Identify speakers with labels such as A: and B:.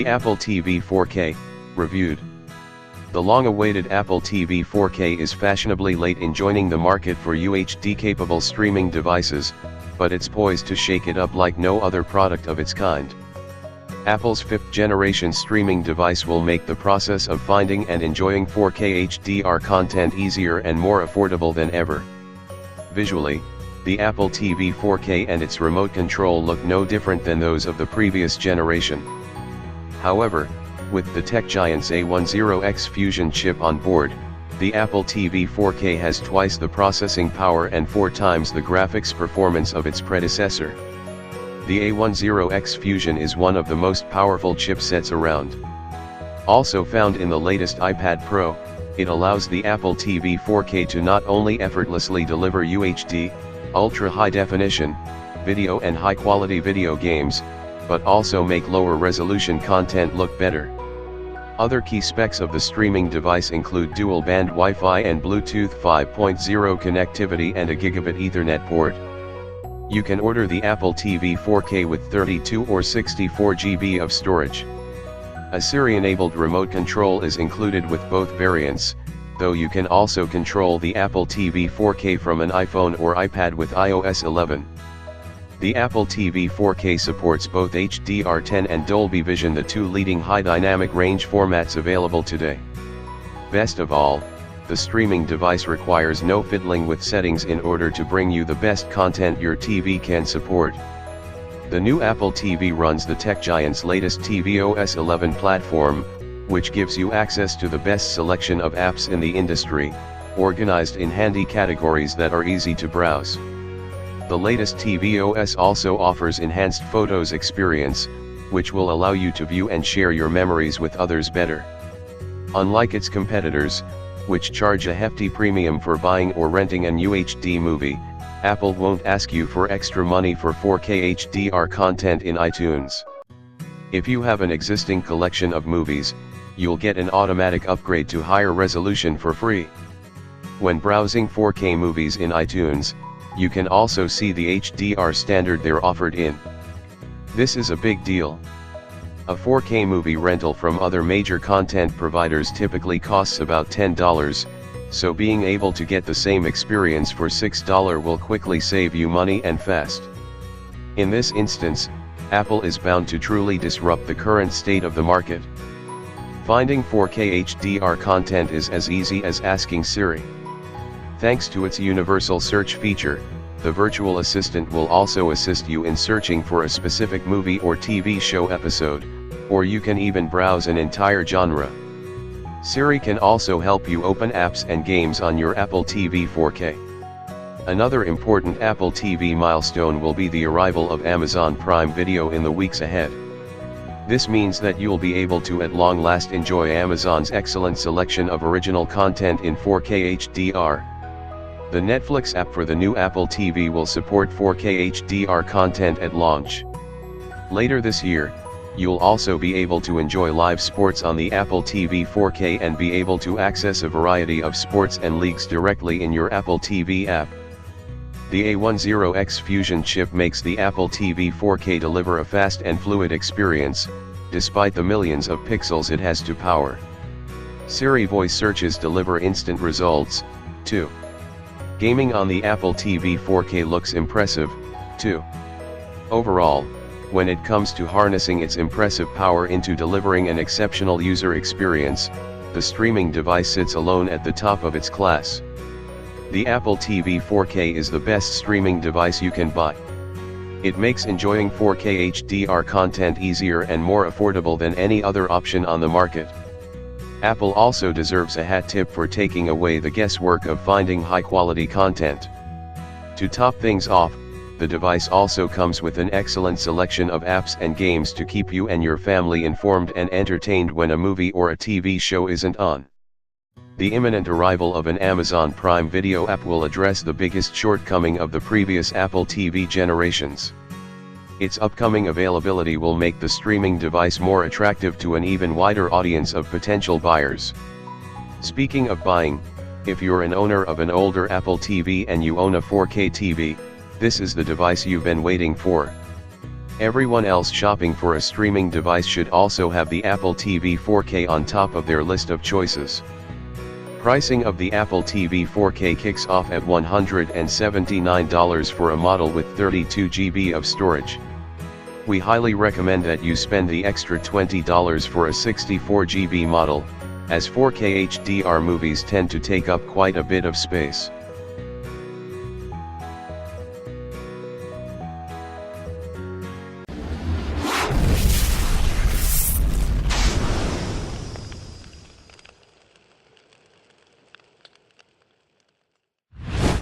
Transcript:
A: The Apple TV 4K, reviewed. The long-awaited Apple TV 4K is fashionably late in joining the market for UHD-capable streaming devices, but it's poised to shake it up like no other product of its kind. Apple's 5th-generation streaming device will make the process of finding and enjoying 4K HDR content easier and more affordable than ever. Visually, the Apple TV 4K and its remote control look no different than those of the previous generation. However, with the tech giant's A10X Fusion chip on board, the Apple TV 4K has twice the processing power and 4 times the graphics performance of its predecessor. The A10X Fusion is one of the most powerful chipsets around. Also found in the latest iPad Pro, it allows the Apple TV 4K to not only effortlessly deliver UHD, ultra-high definition, video and high-quality video games, but also make lower resolution content look better. Other key specs of the streaming device include dual-band Wi-Fi and Bluetooth 5.0 connectivity and a gigabit Ethernet port. You can order the Apple TV 4K with 32 or 64 GB of storage. A Siri-enabled remote control is included with both variants, though you can also control the Apple TV 4K from an iPhone or iPad with iOS 11. The Apple TV 4K supports both HDR10 and Dolby Vision, the 2 leading high dynamic range formats available today. Best of all, the streaming device requires no fiddling with settings in order to bring you the best content your TV can support. The new Apple TV runs the tech giant's latest tvOS 11 platform, which gives you access to the best selection of apps in the industry, organized in handy categories that are easy to browse. The latest tvOS also offers enhanced photos experience, which will allow you to view and share your memories with others better. Unlike its competitors, which charge a hefty premium for buying or renting an UHD movie, Apple won't ask you for extra money for 4K HDR content in iTunes. If you have an existing collection of movies, you'll get an automatic upgrade to higher resolution for free. When browsing 4K movies in iTunes, you can also see the HDR standard they're offered in. This is a big deal. A 4K movie rental from other major content providers typically costs about $10, so being able to get the same experience for $6 will quickly save you money and fast. In this instance, Apple is bound to truly disrupt the current state of the market. Finding 4K HDR content is as easy as asking Siri. Thanks to its universal search feature, the virtual assistant will also assist you in searching for a specific movie or TV show episode, or you can even browse an entire genre. Siri can also help you open apps and games on your Apple TV 4K. Another important Apple TV milestone will be the arrival of Amazon Prime Video in the weeks ahead. This means that you'll be able to at long last enjoy Amazon's excellent selection of original content in 4K HDR. The Netflix app for the new Apple TV will support 4K HDR content at launch. Later this year, you'll also be able to enjoy live sports on the Apple TV 4K and be able to access a variety of sports and leagues directly in your Apple TV app. The A10X Fusion chip makes the Apple TV 4K deliver a fast and fluid experience, despite the millions of pixels it has to power. Siri voice searches deliver instant results, too. Gaming on the Apple TV 4K looks impressive, too. Overall, when it comes to harnessing its impressive power into delivering an exceptional user experience, the streaming device sits alone at the top of its class. The Apple TV 4K is the best streaming device you can buy. It makes enjoying 4K HDR content easier and more affordable than any other option on the market. Apple also deserves a hat tip for taking away the guesswork of finding high-quality content. To top things off, the device also comes with an excellent selection of apps and games to keep you and your family informed and entertained when a movie or a TV show isn't on. The imminent arrival of an Amazon Prime Video app will address the biggest shortcoming of the previous Apple TV generations. Its upcoming availability will make the streaming device more attractive to an even wider audience of potential buyers. Speaking of buying, if you're an owner of an older Apple TV and you own a 4K TV, this is the device you've been waiting for. Everyone else shopping for a streaming device should also have the Apple TV 4K on top of their list of choices. Pricing of the Apple TV 4K kicks off at $179 for a model with 32 GB of storage. We highly recommend that you spend the extra $20 for a 64 GB model, as 4K HDR movies tend to take up quite a bit of space.